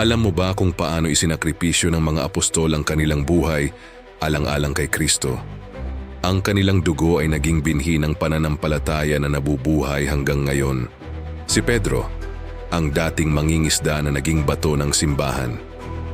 Alam mo ba kung paano isinakripisyo ng mga apostol ang kanilang buhay alang-alang kay Kristo? Ang kanilang dugo ay naging binhi ng pananampalataya na nabubuhay hanggang ngayon. Si Pedro, ang dating mangingisda na naging bato ng simbahan.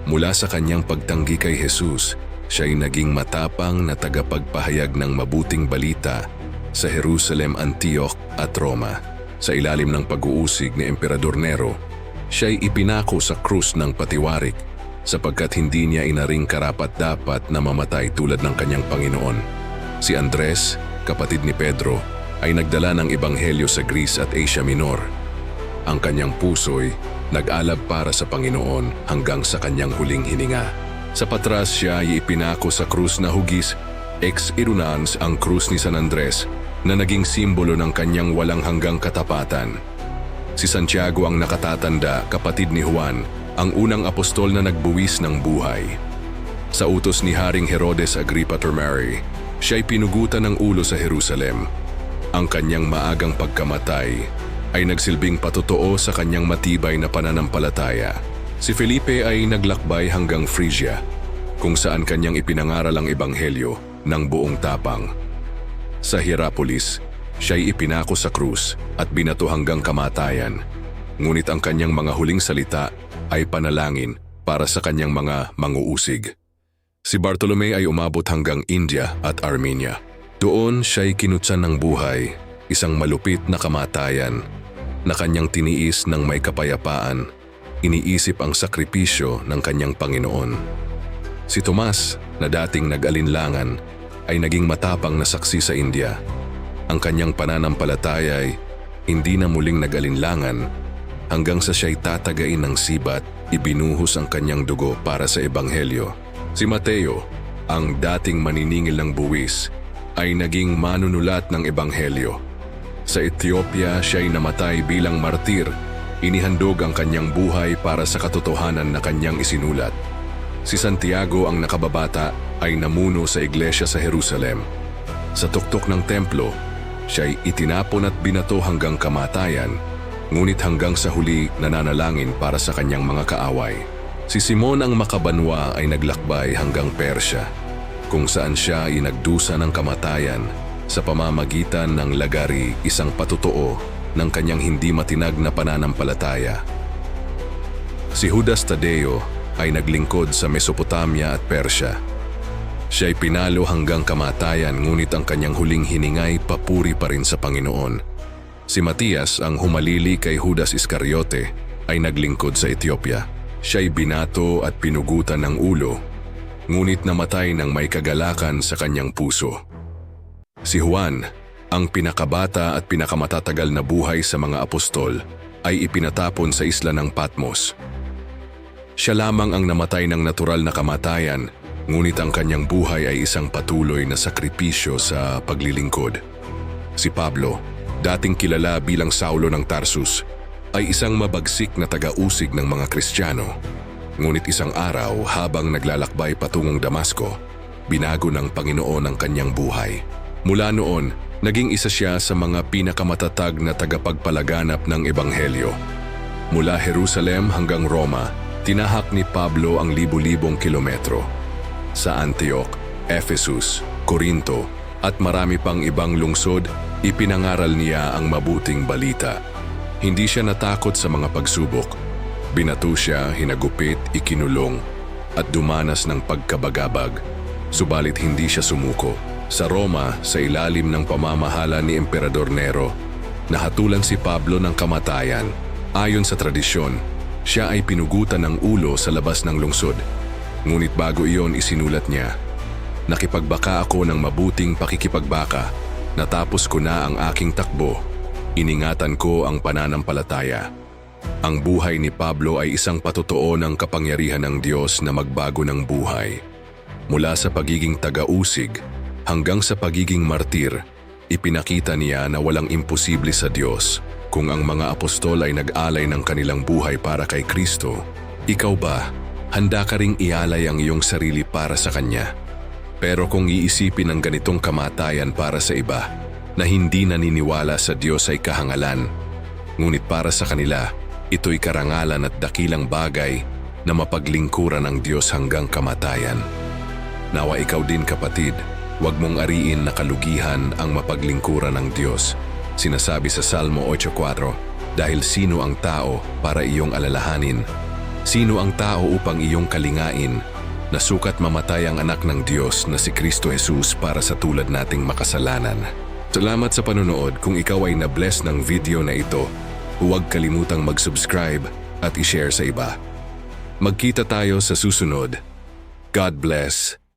Mula sa kanyang pagtanggi kay Jesus, siya ay naging matapang na tagapagpahayag ng mabuting balita sa Jerusalem, Antioch at Roma. Sa ilalim ng pag-uusig ni Emperador Nero, siya ay ipinako sa krus ng patiwarik sapagkat hindi niya inaring karapat-dapat na mamatay tulad ng kanyang Panginoon. Si Andres, kapatid ni Pedro, ay nagdala ng ebanghelyo sa Greece at Asia Minor. Ang kanyang puso'y nag-alab para sa Panginoon hanggang sa kanyang huling hininga. Sa patras siya ay ipinako sa krus na hugis, ex irunans ang krus ni San Andres na naging simbolo ng kanyang walang hanggang katapatan. Si Santiago ang nakatatanda, kapatid ni Juan, ang unang apostol na nagbuwis ng buhay. Sa utos ni Haring Herodes Agrippa III, siya ay pinugutan ng ulo sa Jerusalem. Ang kanyang maagang pagkamatay ay nagsilbing patotoo sa kanyang matibay na pananampalataya. Si Felipe ay naglakbay hanggang Phrygia, kung saan kanyang ipinangaral ang ebanghelyo ng buong tapang. Sa Hierapolis, siya'y ipinako sa krus at binato hanggang kamatayan. Ngunit ang kanyang mga huling salita ay panalangin para sa kanyang mga manguusig. Si Bartolome ay umabot hanggang India at Armenia. Doon siya'y kinutsan ng buhay, isang malupit na kamatayan na kanyang tiniis ng may kapayapaan, iniisip ang sakripisyo ng kanyang Panginoon. Si Tomas, na dating nag-alinlangan, ay naging matapang na saksi sa India. Ang kanyang pananampalataya ay hindi na muling nag-alinlangan hanggang sa siya'y tatagain ng sibat, ibinuhos ang kanyang dugo para sa ebanghelyo. Si Mateo, ang dating maniningil ng buwis, ay naging manunulat ng ebanghelyo. Sa Ethiopia, siya'y namatay bilang martir, inihandog ang kanyang buhay para sa katotohanan na kanyang isinulat. Si Santiago, ang nakababata, ay namuno sa iglesia sa Jerusalem. Sa tuktok ng templo, siya'y itinapon at binato hanggang kamatayan, ngunit hanggang sa huli nananalangin para sa kanyang mga kaaway. Si Simon ang Makabanwa ay naglakbay hanggang Persya, kung saan siya ay nagdusa ng kamatayan sa pamamagitan ng lagari, isang patotoo ng kanyang hindi matinag na pananampalataya. Si Judas Tadeo ay naglingkod sa Mesopotamia at Persya. Siya ay pinalo hanggang kamatayan, ngunit ang kanyang huling hiningay papuri pa rin sa Panginoon. Si Matias, ang humalili kay Judas Iscariote, ay naglingkod sa Ethiopia. Siya ay binato at pinugutan ng ulo, ngunit namatay ng may kagalakan sa kanyang puso. Si Juan, ang pinakabata at pinakamatatagal na buhay sa mga apostol, ay ipinatapon sa isla ng Patmos. Siya lamang ang namatay ng natural na kamatayan, ngunit ang kanyang buhay ay isang patuloy na sakripisyo sa paglilingkod. Si Pablo, dating kilala bilang Saulo ng Tarsus, ay isang mabagsik na taga-usig ng mga Kristiyano. Ngunit isang araw, habang naglalakbay patungong Damasco, binago ng Panginoon ang kanyang buhay. Mula noon, naging isa siya sa mga pinakamatatag na tagapagpalaganap ng ebanghelyo. Mula Jerusalem hanggang Roma, tinahak ni Pablo ang libu-libong kilometro. Sa Antioch, Ephesus, Corinto at marami pang ibang lungsod, ipinangaral niya ang mabuting balita. Hindi siya natakot sa mga pagsubok. Binato siya, hinagupit, ikinulong at dumanas ng pagkabagabag. Subalit hindi siya sumuko. Sa Roma, sa ilalim ng pamamahala ni Emperador Nero, nahatulan si Pablo ng kamatayan. Ayon sa tradisyon, siya ay pinugutan ng ulo sa labas ng lungsod. Ngunit bago iyon isinulat niya, "Nakipagbaka ako ng mabuting pakikipagbaka, natapos ko na ang aking takbo, iningatan ko ang pananampalataya." Ang buhay ni Pablo ay isang patotoo ng kapangyarihan ng Diyos na magbago ng buhay. Mula sa pagiging taga-usig hanggang sa pagiging martir, ipinakita niya na walang imposible sa Diyos. Kung ang mga apostol ay nag-alay ng kanilang buhay para kay Kristo, ikaw ba, handa ka ring ialay ang iyong sarili para sa Kanya? Pero kung iisipin ang ganitong kamatayan para sa iba na hindi naniniwala sa Diyos ay kahangalan, ngunit para sa kanila, ito'y karangalan at dakilang bagay na mapaglingkuran ang Diyos hanggang kamatayan. Nawa ikaw din kapatid, huwag mong ariin na kalugihan ang mapaglingkuran ng Diyos. Sinasabi sa Salmo 8:4, dahil sino ang tao para iyong alalahanin? Sino ang tao upang iyong kalingain? Nasukat mamatay ang anak ng Diyos na si Kristo Jesus para sa tulad nating makasalanan. Salamat sa panonood. Kung ikaw ay na-bless ng video na ito, huwag kalimutang mag-subscribe at i-share sa iba. Magkita tayo sa susunod. God bless.